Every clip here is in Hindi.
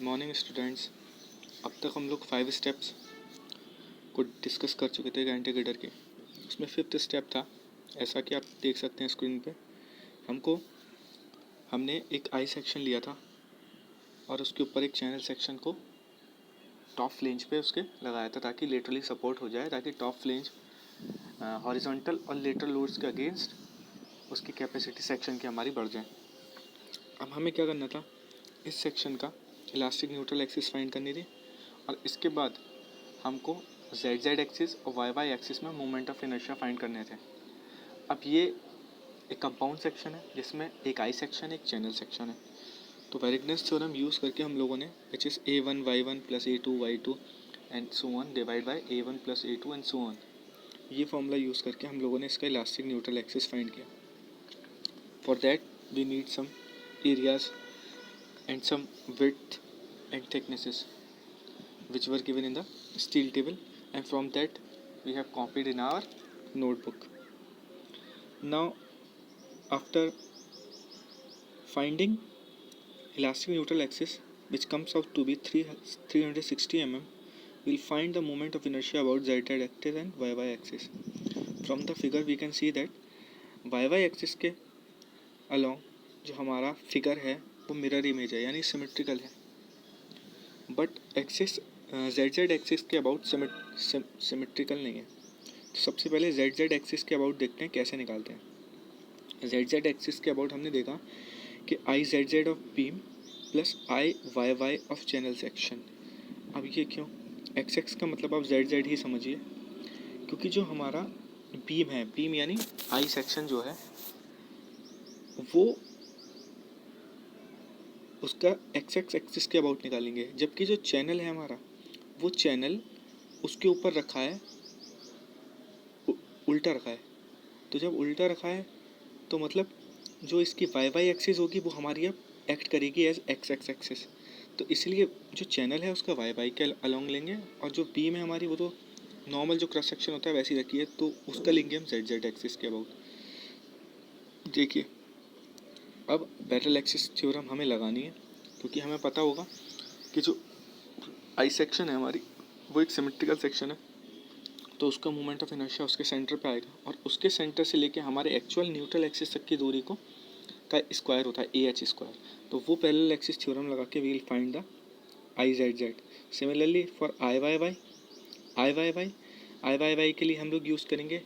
Morning students. अब तक हम लोग 5 स्टेप्स को डिस्कस कर चुके थे इंटीग्रेटर के। उसमें 5th स्टेप था, ऐसा कि आप देख सकते हैं स्क्रीन पे, हमने एक आई सेक्शन लिया था और उसके ऊपर एक चैनल सेक्शन को टॉप फ्लेंज पे उसके लगाया था ताकि लेटरली सपोर्ट हो जाए, ताकि टॉप फ्लेंज हॉरिजॉन्टल और लेटरल लोड्स के अगेंस्ट उसकी कैपेसिटी सेक्शन की हमारी बढ़ जाए। अब हमें क्या करना था, इस सेक्शन का इलास्टिक न्यूट्रल एक्सिस फाइंड करनी थी और इसके बाद हमको जेड जेड एक्सिस और वाई वाई एक्सिस में मोमेंट ऑफ इनर्शिया फाइंड करने थे। अब ये एक कंपाउंड सेक्शन है जिसमें एक आई सेक्शन एक चैनल सेक्शन है। तो वेरिगनेस थ्योरम यूज़ करके हम लोगों ने which is A1 plus A2 Y2 and so on divide by A1 plus A2 and so on, ये फॉर्मूला यूज़ करके हम लोगों ने इसका इलास्टिक न्यूट्रल एक्सिस फाइंड किया। For that we need some areas and some width and thicknesses which were given in the steel table, and from that we have copied in our notebook. Now after finding elastic neutral axis which comes out to be 360 mm, we'll find the moment of inertia about z axis and y axis. From the figure we can see that y axis के along जो हमारा फिगर है वो मिरर इमेज है, यानी सिमेट्रिकल है, but axis Z Z axis के अबाउट सिमेट्रिकल नहीं है। तो सबसे पहले जेड जेड एक्सिस के अबाउट देखते हैं कैसे निकालते हैं। जेड जेड एक्सिस के अबाउट हमने देखा कि I Z Z of beam plus I Y Y of channel section. अब ये क्यों, एक्स एक्स का मतलब आप जेड जेड ही समझिए, क्योंकि जो हमारा बीम है, बीम यानी आई सेक्शन जो है वो उसका एक्स एक्स एक्सिस के अबाउट निकालेंगे, जबकि जो चैनल है हमारा वो चैनल उसके ऊपर रखा है, उल्टा रखा है। तो जब उल्टा रखा है तो मतलब जो इसकी वाई वाई एक्सिस होगी वो हमारी अब एक्ट करेगी एज एक्स एक्स एक्सिस। तो इसलिए जो चैनल है उसका वाई वाई के अलोंग लेंगे और जो बीम है हमारी वो तो नॉर्मल जो क्रॉस सेक्शन होता है वैसी रखी है, तो उसका लेंगे हम जेड जेड एक्सिस के अबाउट। देखिए अब पैरेलल एक्सिस थ्योरम हमें लगानी है, क्योंकि हमें पता होगा कि जो आई सेक्शन है हमारी वो एक सिमेट्रिकल सेक्शन है, तो उसका मोमेंट ऑफ इनर्शिया उसके सेंटर पे आएगा और उसके सेंटर से लेके हमारे एक्चुअल न्यूट्रल एक्सिस तक की दूरी को का स्क्वायर होता है AH स्क्वायर। तो वो पैरेलल एक्सिस थ्योरम लगा के we will find the I Z Z. Similarly for I Y Y के लिए हम लोग यूज़ करेंगे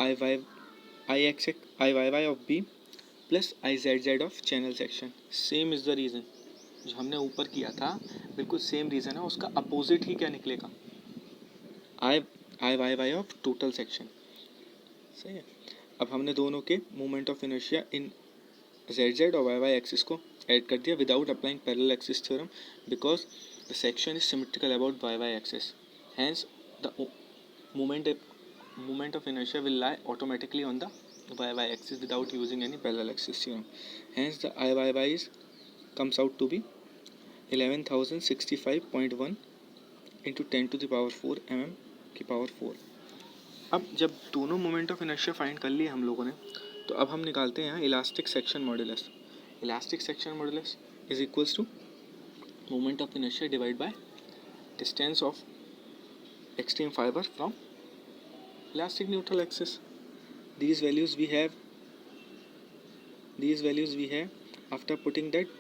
I Y Y of B plus I Z Z of channel section. Same is the reason, जो हमने ऊपर किया था बिल्कुल सेम रीज़न है, उसका अपोजिट ही क्या निकलेगा, I Y Y of total section. सही है। अब हमने दोनों के moment of inertia in Z Z और वाई वाई एक्सिस को ऐड कर दिया without applying parallel axis theorem, because the section is symmetrical about Y Y axis, hence the moment of inertia will lie automatically on the y-y axis without using any parallel axis theorem. Hence the I-y-y comes out to be 11,065.1 into 10 to the power 4 mm की पावर 4। अब जब दोनों मोमेंट ऑफ इनर्शिया फाइंड कर लिए हम लोगों ने, तो अब हम निकालते हैं elastic section modulus. Elastic section modulus is equals to moment of inertia divide by distance of extreme fibre from elastic neutral axis. These values we have after putting that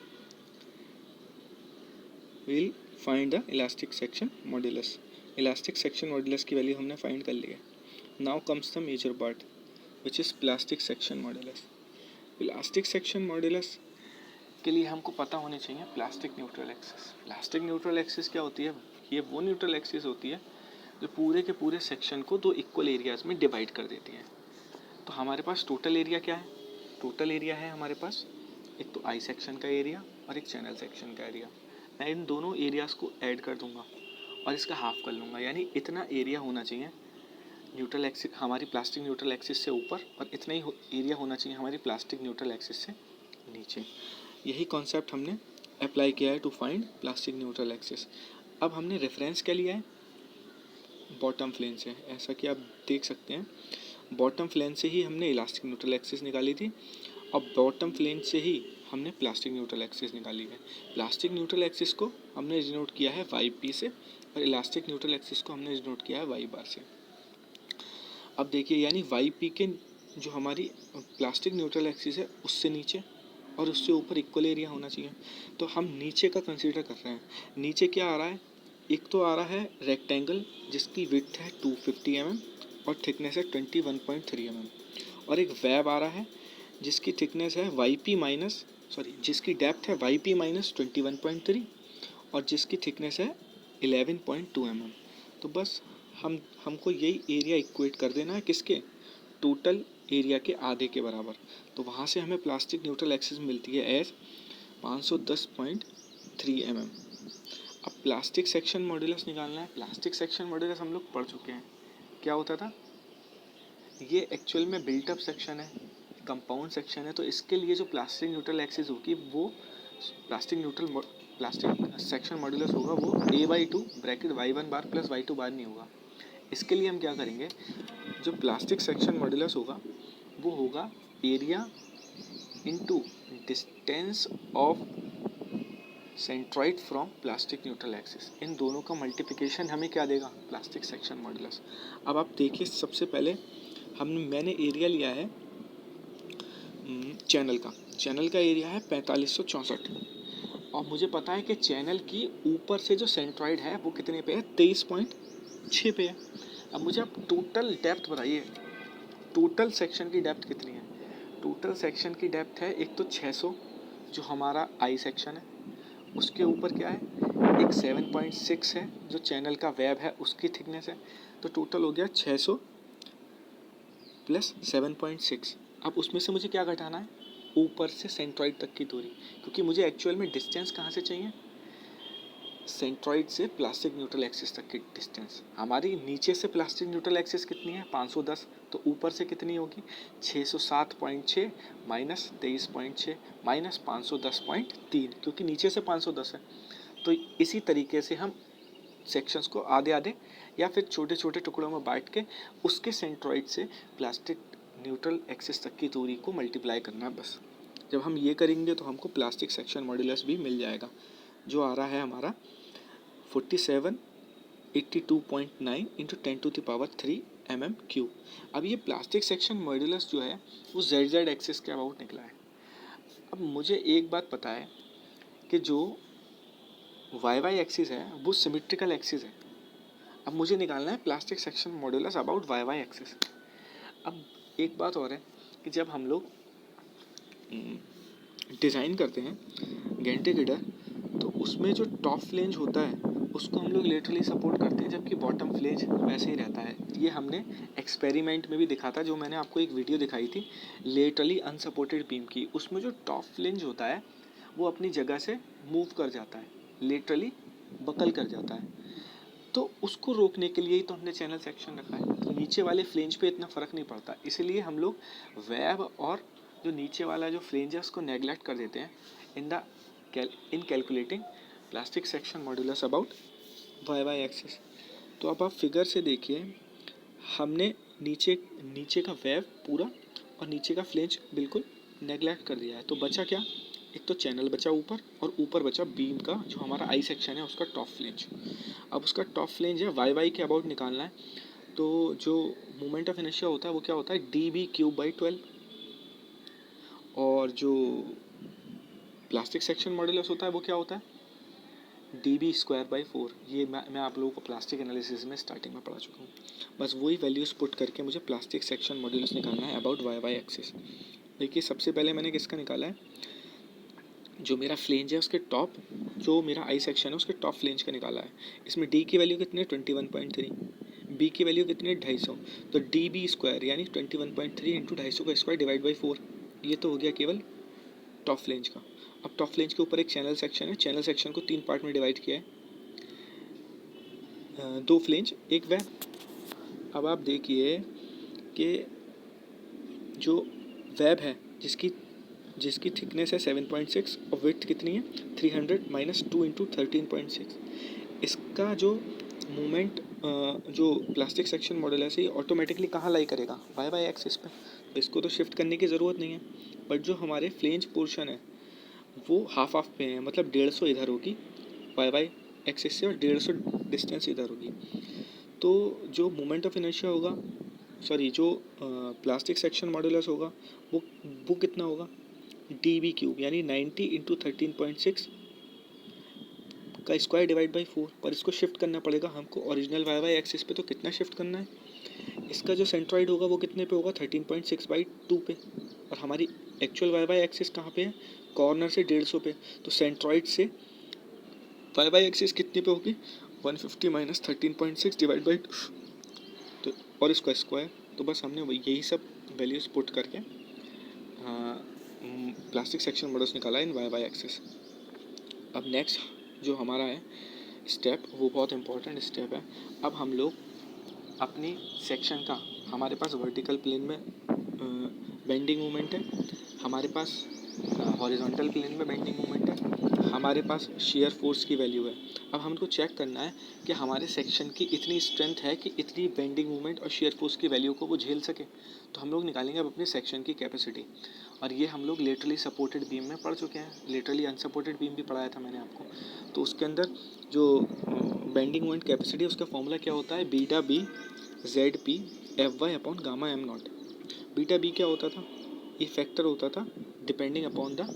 we'll find the elastic section modulus. Elastic section modulus की वैल्यू हमने फाइंड कर ली है। Now comes the major part which is plastic section modulus. Elastic section modulus के लिए हमको पता होनी चाहिए plastic neutral axis. Plastic neutral axis क्या होती है, ये वो न्यूट्रल एक्सिस होती है जो पूरे के पूरे सेक्शन को दो इक्वल एरियाज में डिवाइड कर देती है। तो हमारे पास टोटल एरिया क्या है, टोटल एरिया है हमारे पास एक तो आई सेक्शन का एरिया और एक चैनल सेक्शन का एरिया। मैं इन दोनों एरियाज को ऐड कर दूंगा और इसका हाफ कर लूँगा, यानी इतना एरिया होना चाहिए न्यूट्रल एक्सिस हमारी प्लास्टिक न्यूट्रल एक्सिस से ऊपर और इतना ही एरिया होना चाहिए हमारी प्लास्टिक न्यूट्रल एक्सिस से नीचे। यही कॉन्सेप्ट हमने अप्लाई किया है to find plastic neutral axis. अब हमने रेफरेंस क्या लिया है, बॉटम फ्लेन से, ऐसा कि आप देख सकते हैं बॉटम फ्लेन से ही हमने इलास्टिक न्यूट्रल एक्सिस निकाली थी और बॉटम फ्लेन से ही हमने प्लास्टिक न्यूट्रल एक्सिस निकाली है। प्लास्टिक न्यूट्रल एक्सिस को हमने डिनोट किया है वाई पी से और इलास्टिक न्यूट्रल एक्सिस को हमने डिनोट किया है वाई बार से। अब देखिए यानी वाई पी के जो हमारी प्लास्टिक न्यूट्रल एक्सिस है उससे नीचे और उससे ऊपर इक्वल एरिया होना चाहिए। तो हम नीचे का कंसीडर कर रहे हैं। नीचे क्या आ रहा है, एक तो आ रहा है रेक्टेंगल जिसकी विड्थ है 250 mm और थिकनेस है 21.3 mm और एक वेब आ रहा है जिसकी थिकनेस है जिसकी डेप्थ है वाई पी माइनस 21.3 और जिसकी थिकनेस है 11.2 mm। तो बस हमको यही एरिया इक्वेट कर देना है किसके, टोटल एरिया के आधे के बराबर। तो वहाँ से हमें प्लास्टिक न्यूट्रल एक्सिस मिलती है एज 510.3 mm। अब प्लास्टिक सेक्शन मॉड्यूलस निकालना है। प्लास्टिक सेक्शन मॉड्यूलस हम लोग पढ़ चुके हैं, क्या होता था, ये एक्चुअल में बिल्टअप सेक्शन है, कंपाउंड सेक्शन है। तो इसके लिए जो प्लास्टिक न्यूट्रल एक्सिस होगी वो प्लास्टिक सेक्शन मॉड्यूलस होगा वो a/2 ब्रैकेट y1 बार प्लस y2 बार नहीं होगा। इसके लिए हम क्या करेंगे, जो प्लास्टिक सेक्शन मॉड्यूलस होगा वो होगा area into distance of centroid from plastic neutral axis. इन दोनों का मल्टीप्लिकेशन हमें क्या देगा, प्लास्टिक सेक्शन मॉड्यूलस। अब आप देखिए सबसे पहले मैंने एरिया लिया है चैनल का एरिया है 4564 और मुझे पता है कि चैनल की ऊपर से जो सेंट्रॉइड है वो कितने पे है, 23.6 पे है। अब मुझे आप टोटल डेप्थ बताइए, टोटल सेक्शन की डेप्थ कितनी है। टोटल सेक्शन की डेप्थ है एक तो 600 जो हमारा आई सेक्शन है, उसके ऊपर क्या है एक 7.6 है जो चैनल का वेब है उसकी थिकनेस है। तो टोटल हो गया 600 प्लस 7.6। अब उसमें से मुझे क्या घटाना है, ऊपर से सेंट्रॉइड तक की दूरी, क्योंकि मुझे एक्चुअल में डिस्टेंस कहाँ से चाहिए, सेंट्रॉइड से प्लास्टिक न्यूट्रल एक्सिस तक की डिस्टेंस। हमारी नीचे से प्लास्टिक न्यूट्रल एक्सिस कितनी है 510, तो ऊपर से कितनी होगी 607.6 माइनस 23.6 माइनस 510.3, क्योंकि नीचे से 510 है। तो इसी तरीके से हम सेक्शंस को आधे आधे या फिर छोटे छोटे टुकड़ों में बांट के उसके सेंट्रॉइड से प्लास्टिक न्यूट्रल एक्सिस तक की दूरी को मल्टीप्लाई करना है बस। जब हम ये करेंगे तो हमको प्लास्टिक सेक्शन मॉड्यूलस भी मिल जाएगा जो आ रहा है हमारा 4782.9 इंटू 10⁻³ mm³। अब ये प्लास्टिक सेक्शन मॉड्यूलस जो है वो ZZ एक्सिस के अबाउट निकला है। अब मुझे एक बात पता है कि जो YY एक्सिस है वो सिमेट्रिकल एक्सिस है। अब मुझे निकालना है plastic section modulus about YY axis. अब एक बात और है कि जब हम लोग डिज़ाइन करते हैं गेंटे गिडर तो उसमें जो टॉप फ्लेंज होता है उसको हम लोग लेटरली सपोर्ट करते हैं, जबकि बॉटम फ्लेंज वैसे ही रहता है। ये हमने एक्सपेरिमेंट में भी दिखा था, जो मैंने आपको एक वीडियो दिखाई थी लेटरली अनसपोर्टेड बीम की। उसमें जो टॉप फ्लेंज होता है वो अपनी जगह से मूव कर जाता है, लेटरली बकल कर जाता है। तो उसको रोकने के लिए ही तो हमने चैनल सेक्शन रखा है। तो नीचे वाले फ्लेंज पे इतना फ़र्क नहीं पड़ता, इसलिए हम लोग वेब और जो नीचे वाला जो फ्लेंज है उसको नेगलेक्ट कर देते हैं इन calculating plastic section modulus about YY axis. तो अब आप फिगर से देखिए, हमने नीचे का वेब पूरा और नीचे का फ्लेंज बिल्कुल नेगलेक्ट कर दिया है। तो बचा क्या, एक तो चैनल बचा ऊपर और ऊपर बचा बीम का जो हमारा आई सेक्शन है उसका टॉप फ्लेंज। अब उसका टॉप फ्लेंज है YY के अबाउट निकालना है। तो जो मोमेंट ऑफ इनर्शिया होता है वो क्या होता है dB³/12 और जो प्लास्टिक सेक्शन मॉड्यूलस होता है वो क्या होता है dB²/4। ये मैं आप लोगों को प्लास्टिक एनालिसिस में स्टार्टिंग में पढ़ा चुका हूँ। बस वही वैल्यूज़ पुट करके मुझे प्लास्टिक सेक्शन मॉड्यूलस निकालना है अबाउट YY एक्सिस। देखिए सबसे पहले मैंने किसका निकाला है, जो मेरा फ्लेंज है उसके टॉप, जो मेरा आई सेक्शन है उसके टॉप फ्लेंज का निकाला है। इसमें D की वैल्यू कितनी है 21.3, B की वैल्यू कितनी है 250, तो dB² यानी 21.3 इंटू 250 का स्क्वायर डिवाइड बाई 4। ये तो हो गया केवल टॉप फ्लेंज का। अब टॉप फ्लेंज के ऊपर एक चैनल सेक्शन है, चैनल सेक्शन को 3 पार्ट में डिवाइड किया है, 2 फ्लेंज एक वेब। अब आप देखिए कि जो वेब है जिसकी थिकनेस है 7.6 और विड्थ कितनी है 300 माइनस 2 इंटू 13.6, इसका जो मूवमेंट जो प्लास्टिक सेक्शन मॉडल है ऑटोमेटिकली कहाँ लाई करेगा YY एक्सिस पे। इसको तो शिफ्ट करने की ज़रूरत नहीं है, बट जो हमारे फ्लेंज पोर्शन है वो हाफ हाफ पे हैं, मतलब 150 इधर होगी वाई वाई एक्सिस से और 150 डिस्टेंस इधर होगी। तो जो मोमेंट ऑफ इनर्शिया होगा, सॉरी जो प्लास्टिक सेक्शन मॉडुलस होगा वो कितना होगा, डी बी क्यूब, यानी 90 इंटू 13.6 का स्क्वायर डिवाइड बाई 4। पर इसको शिफ्ट करना पड़ेगा हमको ओरिजिनल वाई वाई एक्सिस पे, तो कितना शिफ्ट करना है, इसका जो सेंट्रॉइड होगा वो कितने पे होगा, 13.6/2 पे। और हमारी एक्चुअल वाई वाई एक्सिस कहाँ पे है, कॉर्नर से 150 पे। तो सेंट्रॉइड से वाई वाई एक्सिस कितने पे होगी, 150 माइनस 13.6 डिवाइड बाई 2, तो और इसका स्क्वायर। तो बस हमने यही सब वैल्यूज पुट करके प्लास्टिक सेक्शन मॉडल्स निकाला इन वाई वाई एक्सिस। अब नेक्स्ट जो हमारा है स्टेप, वो बहुत इंपॉर्टेंट स्टेप है। अब हम लोग अपनी सेक्शन का, हमारे पास वर्टिकल प्लेन में बेंडिंग मोमेंट है, हमारे पास हॉरिजॉन्टल प्लेन में बेंडिंग मोमेंट है, हमारे पास शियर फोर्स की वैल्यू है। अब हमको चेक करना है कि हमारे सेक्शन की इतनी स्ट्रेंथ है कि इतनी बेंडिंग मोमेंट और शियर फोर्स की वैल्यू को वो झेल सके। तो हम लोग निकालेंगे अब अपने सेक्शन की कैपेसिटी, और ये हम लोग लेटरली सपोर्टेड बीम में पढ़ चुके हैं, लेटरली अनसपोर्टेड बीम भी पढ़ाया था मैंने आपको। तो उसके अंदर जो बेंडिंग मोमेंट कैपेसिटी, उसका फॉर्मूला क्या होता है, beta B Z P F Y upon gamma M naught. Beta B क्या होता था, ये फैक्टर होता था depending upon the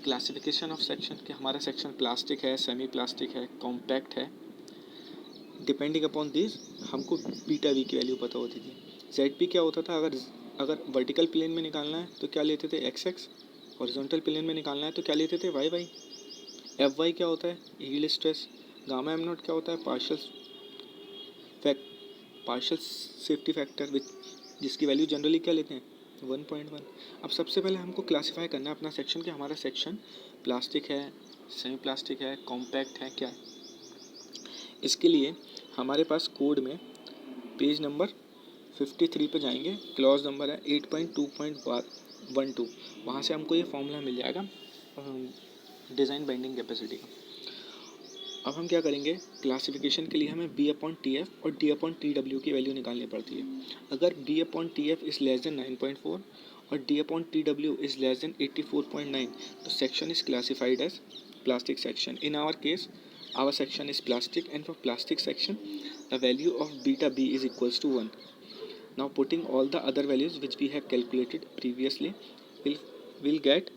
classification of section, कि हमारा सेक्शन प्लास्टिक है, सेमी प्लास्टिक है, कॉम्पैक्ट है। डिपेंडिंग अपॉन दिस हमको बीटा वी की वैल्यू पता होती थी। जेड पी क्या होता था, अगर वर्टिकल प्लेन में निकालना है तो क्या लेते थे, एक्स एक्स। हॉरिजॉन्टल प्लेन में निकालना है तो क्या लेते थे, वाई वाई। एफ वाई क्या होता है, yield stress. Gamma M not क्या होता है, पार्शियल सेफ्टी फैक्टर, विच जिसकी वैल्यू जनरली क्या लेते हैं, 1.1। अब सबसे पहले हमको क्लासीफाई करना है अपना सेक्शन, कि हमारा सेक्शन प्लास्टिक है, सेमी प्लास्टिक है, कॉम्पैक्ट है, क्या है। इसके लिए हमारे पास कोड में पेज नंबर 53 पे जाएंगे, क्लॉज नंबर है 8.2.12, वहाँ से हमको ये फॉर्मूला मिल जाएगा डिज़ाइन बेंडिंग कैपेसिटी का। अब हम क्या करेंगे, क्लासिफिकेशन के लिए हमें बी अपॉन टी एफ और डी अपॉन टी डब्ल्यू की वैल्यू निकालनी पड़ती है। अगर B upon T F is less than 9.4 और D upon T W is less than 84.9, तो section is classified as plastic section. In our case our section is plastic, and for plastic section the value of beta b is equals to 1. Now putting all the other values which we have calculated previously, will get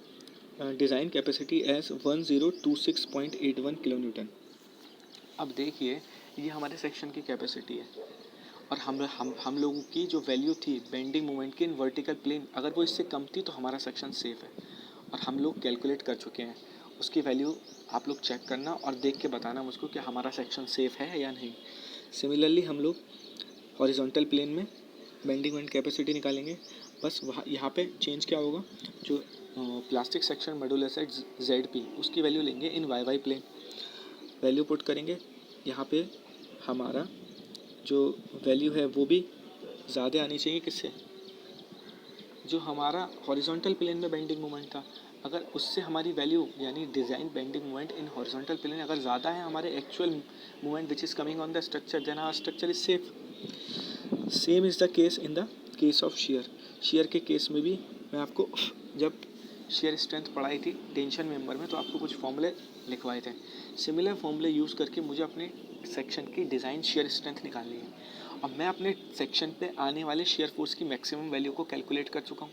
design capacity as 1026.81 kilonewton. अब देखिए ये हमारे सेक्शन की कैपेसिटी है, और हम लोगों की जो वैल्यू थी बेंडिंग मोमेंट की इन वर्टिकल प्लेन, अगर वो इससे कम थी तो हमारा सेक्शन सेफ है, और हम लोग कैलकुलेट कर चुके हैं उसकी वैल्यू। आप लोग चेक करना और देख के बताना मुझको कि हमारा सेक्शन सेफ है या नहीं। सिमिलरली हम लोग हॉरिजॉन्टल प्लेन में बेंडिंग मोमेंट कैपेसिटी निकालेंगे। बस वहाँ यहाँ पे चेंज क्या होगा, जो प्लास्टिक सेक्शन मॉड्यूलस है जेड पी, उसकी वैल्यू लेंगे in Y Y plane, value put करेंगे। यहाँ पे हमारा जो वैल्यू है वो भी ज़्यादा आनी चाहिए, किससे, जो हमारा हॉरिजॉन्टल प्लेन में बेंडिंग मोमेंट था, अगर उससे हमारी वैल्यू यानी design bending moment in horizontal plane अगर ज़्यादा है हमारे actual moment which is coming on the structure, then our structure is safe. Same is the case in the case of shear के केस में भी मैं आपको जब शेयर स्ट्रेंथ पढ़ाई थी टेंशन मेंबर में, तो आपको कुछ फॉर्मूले लिखवाए थे। सिमिलर फॉर्मूले यूज़ करके मुझे अपने सेक्शन की डिज़ाइन शेयर स्ट्रेंथ निकालनी है। अब मैं अपने सेक्शन पे आने वाले शेयर फोर्स की मैक्सिमम वैल्यू को कैलकुलेट कर चुका हूँ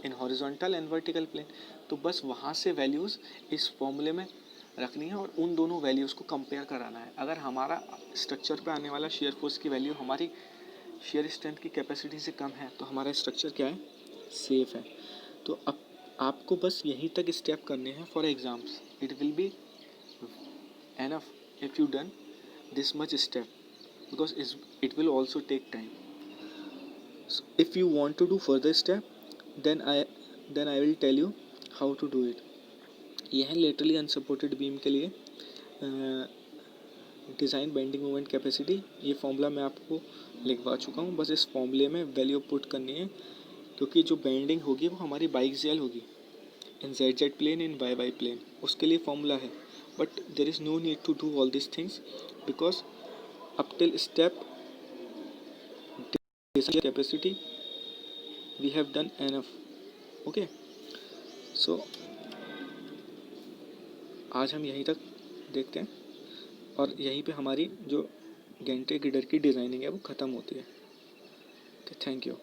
in horizontal and vertical plane, तो बस वहाँ से वैल्यूज़ इस फॉर्मूले में रखनी है और उन दोनों वैल्यूज़ को कंपेयर कराना है। अगर हमारा स्ट्रक्चर पे आने वाला शेयर फोर्स की वैल्यू हमारी शेयर स्ट्रेंथ की कैपेसिटी से कम है तो हमारा स्ट्रक्चर क्या है, सेफ है। तो अब आपको बस यहीं तक स्टेप करने हैं for exams. It will be enough if you done this much step, because it will also take time. So if you want to do further step, then I will tell you how to do it. ये है लेटरली अनसपोर्टेड बीम के लिए डिज़ाइन बेंडिंग मोमेंट कैपेसिटी। ये फॉर्मूला मैं आपको लिखवा चुका हूँ, बस इस फॉर्मूले में वैल्यू पुट करनी है, क्योंकि जो बेंडिंग होगी वो हमारी बाइक्सियल होगी in Z Z plane, in Y Y plane, उसके लिए फॉर्मूला है। But there is no need to do all this things, because up till step design capacity we have done enough. Okay, so आज हम यहीं तक देखते हैं और यहीं पे हमारी जो गेंटे गिडर की डिज़ाइनिंग है वो ख़त्म होती है। Thank you.